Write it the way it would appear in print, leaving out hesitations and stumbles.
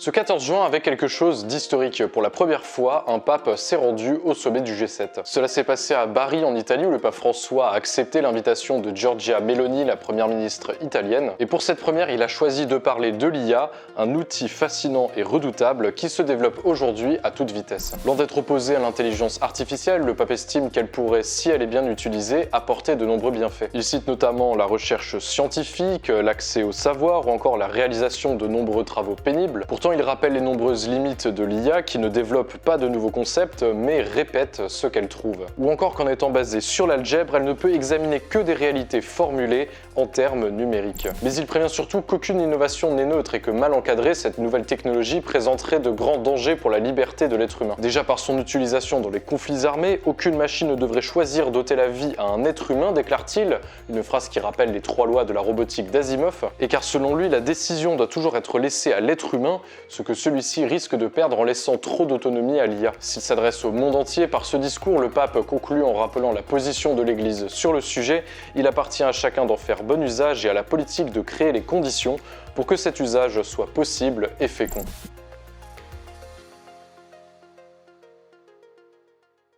Ce 14 juin avait quelque chose d'historique. Pour la première fois, un pape s'est rendu au sommet du G7. Cela s'est passé à Bari en Italie où le pape François a accepté l'invitation de Giorgia Meloni, la première ministre italienne. Et pour cette première, il a choisi de parler de l'IA, un outil fascinant et redoutable qui se développe aujourd'hui à toute vitesse. Loin d'être opposé à l'intelligence artificielle, le pape estime qu'elle pourrait, si elle est bien utilisée, apporter de nombreux bienfaits. Il cite notamment la recherche scientifique, l'accès au savoir ou encore la réalisation de nombreux travaux pénibles. Pourtant, il rappelle les nombreuses limites de l'IA qui ne développe pas de nouveaux concepts mais répète ce qu'elle trouve. Ou encore qu'en étant basée sur l'algèbre, elle ne peut examiner que des réalités formulées en termes numériques. Mais il prévient surtout qu'aucune innovation n'est neutre et que mal encadrée, cette nouvelle technologie présenterait de grands dangers pour la liberté de l'être humain. Déjà par son utilisation dans les conflits armés, aucune machine ne devrait choisir d'ôter la vie à un être humain, déclare-t-il, une phrase qui rappelle les 3 lois de la robotique d'Asimov, et car selon lui, la décision doit toujours être laissée à l'être humain, ce que celui-ci risque de perdre en laissant trop d'autonomie à l'IA. S'il s'adresse au monde entier par ce discours, le pape conclut en rappelant la position de l'Église sur le sujet. Il appartient à chacun d'en faire bon usage et à la politique de créer les conditions pour que cet usage soit possible et fécond.